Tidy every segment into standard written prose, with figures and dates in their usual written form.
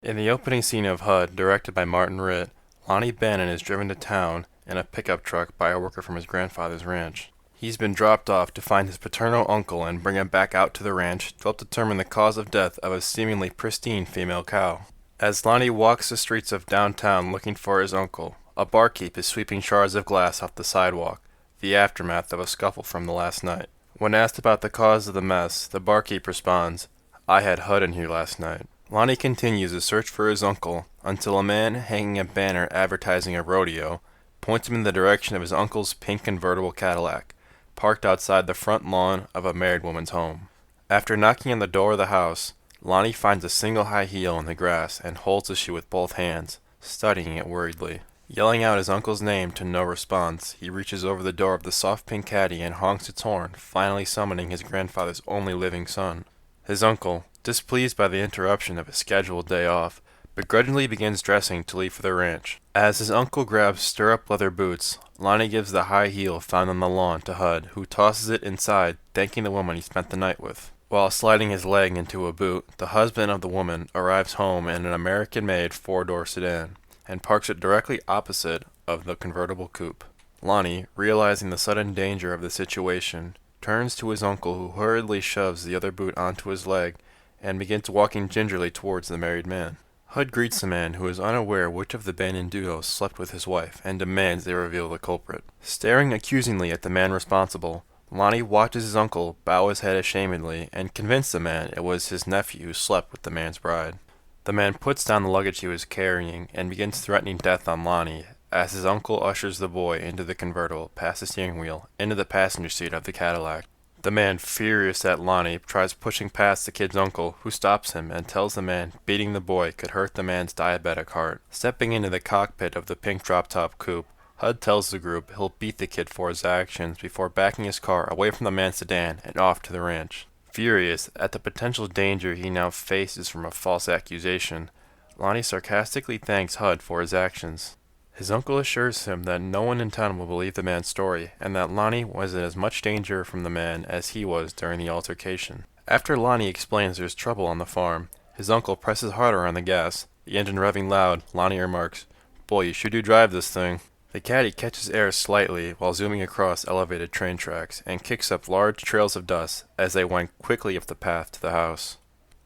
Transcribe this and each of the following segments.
In the opening scene of HUD, directed by Martin Ritt, Lonnie Bannon is driven to town in a pickup truck by a worker from his grandfather's ranch. He's been dropped off to find his paternal uncle and bring him back out to the ranch to help determine the cause of death of a seemingly pristine female cow. As Lonnie walks the streets of downtown looking for his uncle, a barkeep is sweeping shards of glass off the sidewalk, the aftermath of a scuffle from the last night. When asked about the cause of the mess, the barkeep responds, "I had HUD in here last night." Lonnie continues his search for his uncle until a man hanging a banner advertising a rodeo points him in the direction of his uncle's pink convertible Cadillac, parked outside the front lawn of a married woman's home. After knocking on the door of the house, Lonnie finds a single high heel in the grass and holds the shoe with both hands, studying it worriedly. Yelling out his uncle's name to no response, he reaches over the door of the soft pink caddy and honks its horn, finally summoning his grandfather's only living son. His uncle, displeased by the interruption of his scheduled day off, begrudgingly begins dressing to leave for the ranch. As his uncle grabs stirrup leather boots, Lonnie gives the high heel found on the lawn to HUD, who tosses it inside, thanking the woman he spent the night with. While sliding his leg into a boot, the husband of the woman arrives home in an American-made four-door sedan and parks it directly opposite of the convertible coupe. Lonnie, realizing the sudden danger of the situation, turns to his uncle, who hurriedly shoves the other boot onto his leg and begins walking gingerly towards the married man. HUD greets the man, who is unaware which of the Bannon duo slept with his wife, and demands they reveal the culprit. Staring accusingly at the man responsible, Lonnie watches his uncle bow his head ashamedly and convince the man it was his nephew who slept with the man's bride. The man puts down the luggage he was carrying and begins threatening death on Lonnie as his uncle ushers the boy into the convertible, past the steering wheel, into the passenger seat of the Cadillac. The man, furious at Lonnie, tries pushing past the kid's uncle, who stops him and tells the man beating the boy could hurt the man's diabetic heart. Stepping into the cockpit of the pink drop-top coupe, HUD tells the group he'll beat the kid for his actions before backing his car away from the man's sedan and off to the ranch. Furious at the potential danger he now faces from a false accusation, Lonnie sarcastically thanks HUD for his actions. His uncle assures him that no one in town will believe the man's story, and that Lonnie was in as much danger from the man as he was during the altercation. After Lonnie explains there's trouble on the farm, his uncle presses harder on the gas. The engine revving loud, Lonnie remarks, "Boy, you sure do drive this thing." The caddy catches air slightly while zooming across elevated train tracks and kicks up large trails of dust as they wind quickly up the path to the house.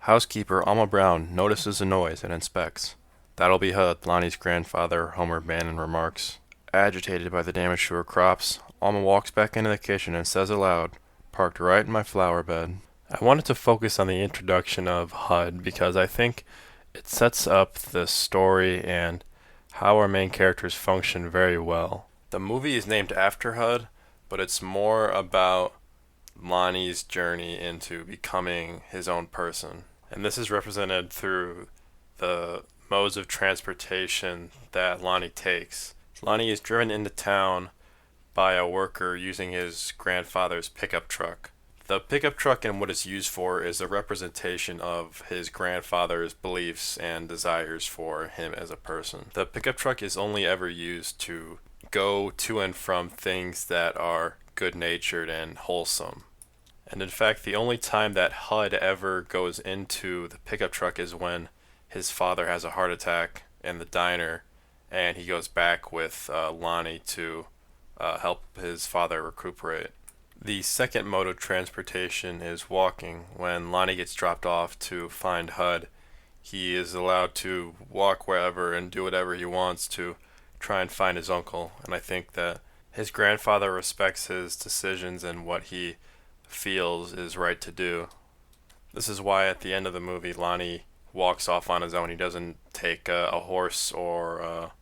Housekeeper Alma Brown notices the noise and inspects. "That'll be HUD," Lonnie's grandfather, Homer Bannon, remarks. Agitated by the damage to her crops, Alma walks back into the kitchen and says aloud, "Parked right in my flower bed." I wanted to focus on the introduction of HUD because I think it sets up the story and how our main characters function very well. The movie is named after HUD, but it's more about Lonnie's journey into becoming his own person. And this is represented through the modes of transportation that Lonnie takes. Lonnie is driven into town by a worker using his grandfather's pickup truck. The pickup truck and what it's used for is a representation of his grandfather's beliefs and desires for him as a person. The pickup truck is only ever used to go to and from things that are good-natured and wholesome. And in fact, the only time that HUD ever goes into the pickup truck is when his father has a heart attack in the diner, and he goes back with Lonnie to help his father recuperate. The second mode of transportation is walking. When Lonnie gets dropped off to find HUD, he is allowed to walk wherever and do whatever he wants to try and find his uncle. And I think that his grandfather respects his decisions and what he feels is right to do. This is why at the end of the movie, Lonnie walks off on his own. He doesn't take a horse or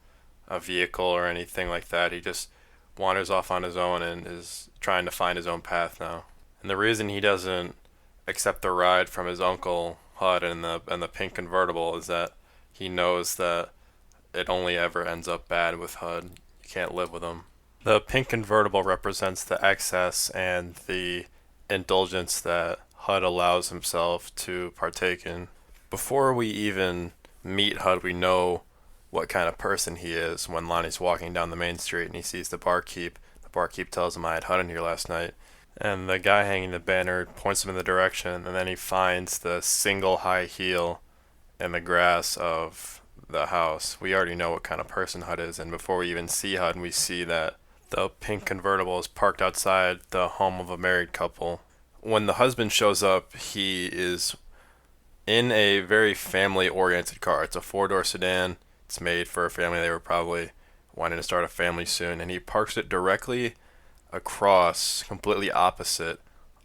a vehicle or anything like that. He just wanders off on his own and is trying to find his own path now. And the reason he doesn't accept the ride from his uncle HUD and the pink convertible is that he knows that it only ever ends up bad with HUD. You can't live with him. The pink convertible represents the excess and the indulgence that HUD allows himself to partake in. Before we even meet HUD, we know what kind of person he is. When Lonnie's walking down the main street and he sees the barkeep tells him, "I had HUD in here last night." And the guy hanging the banner points him in the direction, and then he finds the single high heel in the grass of the house. We already know what kind of person HUD is, and before we even see HUD, we see that the pink convertible is parked outside the home of a married couple. When the husband shows up, he is in a very family-oriented car. It's a four-door sedan. It's made for a family. They were probably wanting to start a family soon, and he parks it directly across, completely opposite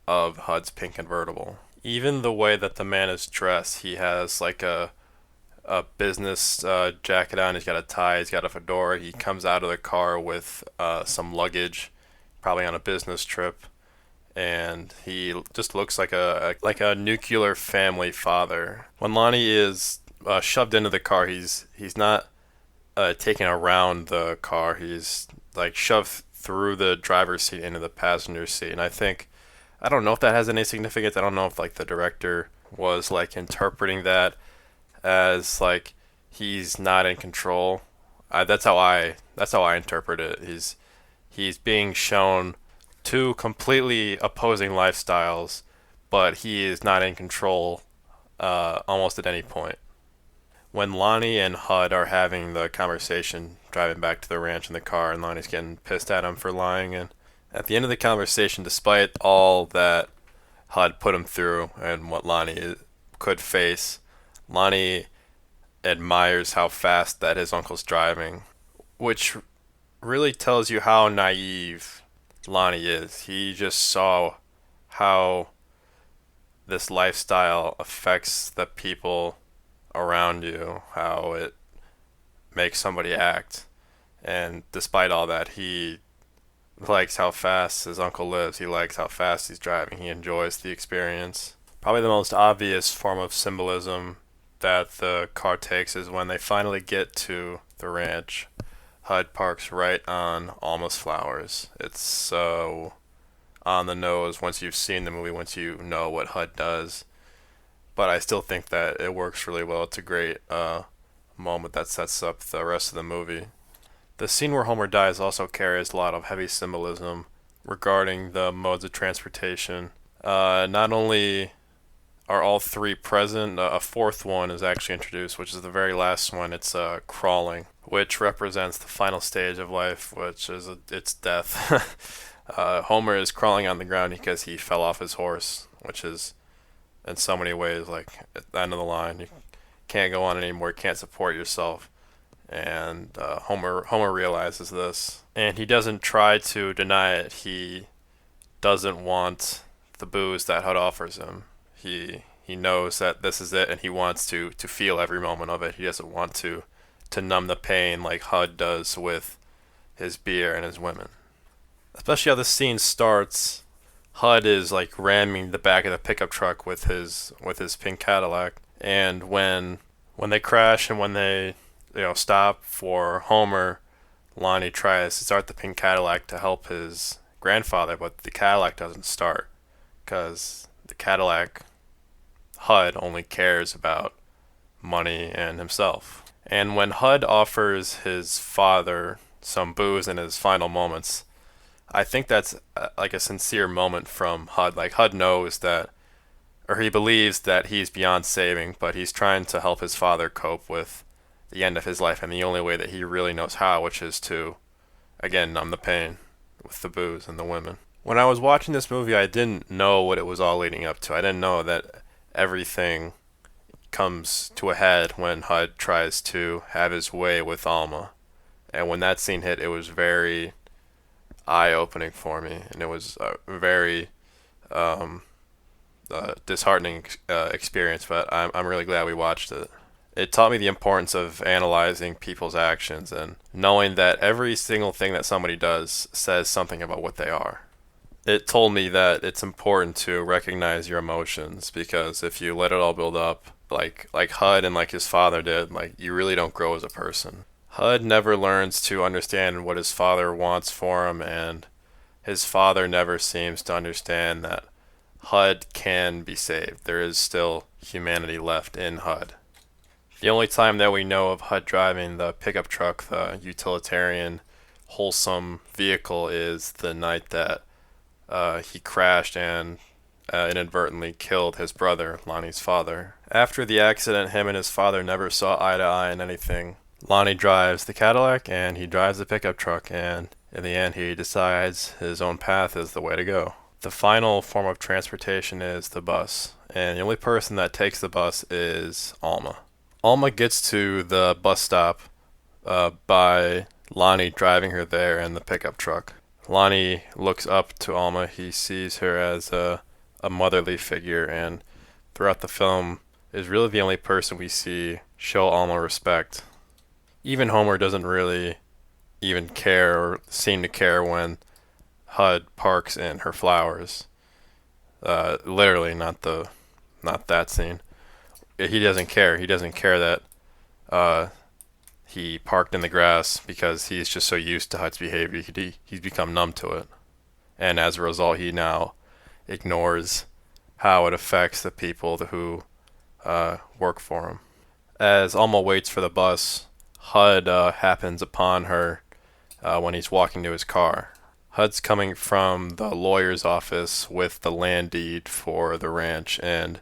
of HUD's pink convertible. Even the way that the man is dressed, he has like a business jacket on. He's got a tie. He's got a fedora. He comes out of the car with some luggage, probably on a business trip, and he just looks like a nuclear family father. When Lonnie is shoved into the car, he's not taken around the car. He's like shoved through the driver's seat into the passenger seat, and I don't know if that has any significance. I don't know if like the director was like interpreting that as like he's not in control. That's how I interpret it. He's being shown two completely opposing lifestyles, but he is not in control almost at any point. When Lonnie and HUD are having the conversation driving back to the ranch in the car, and Lonnie's getting pissed at him for lying, and at the end of the conversation, despite all that HUD put him through and what Lonnie could face, Lonnie admires how fast that his uncle's driving, which really tells you how naive Lonnie is. He just saw how this lifestyle affects the people around you, how it makes somebody act. And despite all that, he likes how fast his uncle lives. He likes how fast he's driving. He enjoys the experience. Probably the most obvious form of symbolism that the car takes is when they finally get to the ranch. HUD parks right on Alma's flowers. It's so on the nose once you've seen the movie, once you know what HUD does. But I still think that it works really well. It's a great moment that sets up the rest of the movie. The scene where Homer dies also carries a lot of heavy symbolism regarding the modes of transportation. Not only are all three present, a fourth one is actually introduced, which is the very last one. It's crawling, which represents the final stage of life, which is its death. Homer is crawling on the ground because he fell off his horse, which is in so many ways like at the end of the line. You can't go on anymore, can't support yourself. And Homer realizes this, and he doesn't try to deny it. He doesn't want the booze that HUD offers him. He knows that this is it, and he wants to feel every moment of it. He doesn't want to numb the pain like HUD does with his beer and his women. Especially how this scene starts. HUD is like ramming the back of the pickup truck with his pink Cadillac, and when they crash and when they stop for Homer, Lonnie tries to start the pink Cadillac to help his grandfather, but the Cadillac doesn't start because the Cadillac, HUD only cares about money and himself. And when HUD offers his father some booze in his final moments, I think that's like a sincere moment from HUD. Like HUD knows that, or he believes that he's beyond saving, but he's trying to help his father cope with the end of his life in the only way that he really knows how, which is to, again, numb the pain with the booze and the women. When I was watching this movie, I didn't know what it was all leading up to. I didn't know that everything comes to a head when HUD tries to have his way with Alma. And when that scene hit, it was very eye-opening for me, and it was a very disheartening experience, but I'm really glad we watched it. It taught me the importance of analyzing people's actions and knowing that every single thing that somebody does says something about what they are. It told me that it's important to recognize your emotions, because if you let it all build up, like HUD and like his father did, like you really don't grow as a person. HUD never learns to understand what his father wants for him, and his father never seems to understand that HUD can be saved. There is still humanity left in HUD. The only time that we know of HUD driving the pickup truck, the utilitarian, wholesome vehicle, is the night that he crashed and inadvertently killed his brother, Lonnie's father. After the accident, him and his father never saw eye to eye in anything. Lonnie drives the Cadillac and he drives the pickup truck, and in the end, he decides his own path is the way to go. The final form of transportation is the bus, and the only person that takes the bus is Alma. Alma gets to the bus stop by Lonnie driving her there in the pickup truck. Lonnie looks up to Alma. He sees her as a motherly figure, and throughout the film is really the only person we see show Alma respect. Even Homer doesn't really even care or seem to care when HUD parks in her flowers. Literally, not that scene. He doesn't care. He doesn't care that he parked in the grass because he's just so used to HUD's behavior. He's become numb to it, and as a result, he now ignores how it affects the people who work for him. As Alma waits for the bus, HUD happens upon her when he's walking to his car. HUD's coming from the lawyer's office with the land deed for the ranch, and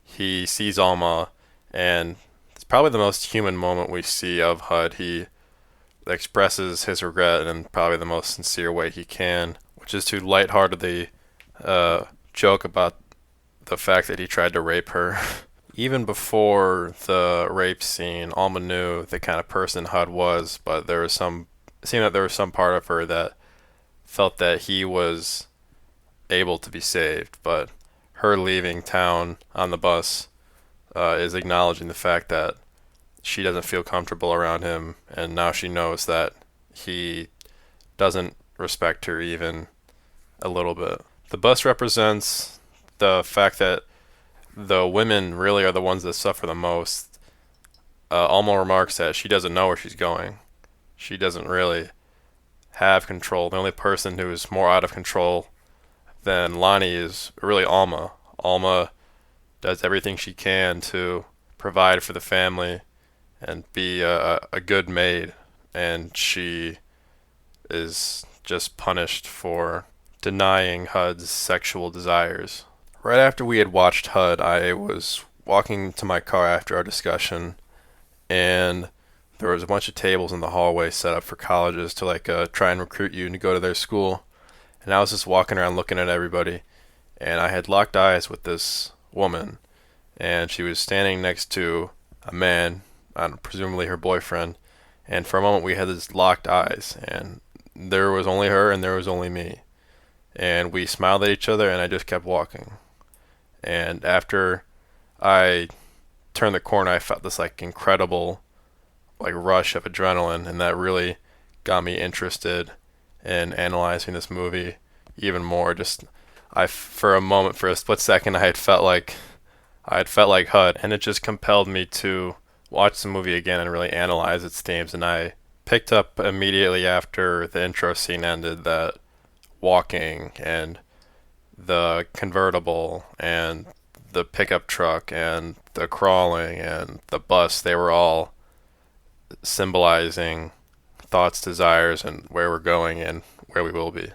he sees Alma, and it's probably the most human moment we see of HUD. He expresses his regret in probably the most sincere way he can, which is to lightheartedly joke about the fact that he tried to rape her. Even before the rape scene, Alma knew the kind of person HUD was, but it seemed that there was some part of her that felt that he was able to be saved. But her leaving town on the bus is acknowledging the fact that she doesn't feel comfortable around him, and now she knows that he doesn't respect her even a little bit. The bus represents the fact that the women really are the ones that suffer the most. Alma remarks that she doesn't know where she's going. She doesn't really have control. The only person who is more out of control than Lonnie is really Alma. Alma does everything she can to provide for the family and be a good maid, and she is just punished for denying HUD's sexual desires. Right after we had watched HUD, I was walking to my car after our discussion, and there was a bunch of tables in the hallway set up for colleges to try and recruit you to go to their school. And I was just walking around looking at everybody, and I had locked eyes with this woman, and she was standing next to a man, presumably her boyfriend, and for a moment we had this locked eyes, and there was only her and there was only me. And we smiled at each other, and I just kept walking. And after I turned the corner, I felt this incredible rush of adrenaline, and that really got me interested in analyzing this movie even more. For a moment, for a split second, I had felt like HUD, and it just compelled me to watch the movie again and really analyze its themes. And I picked up immediately after the intro scene ended that walking and the convertible and the pickup truck and the crawling and the bus, they were all symbolizing thoughts, desires, and where we're going and where we will be.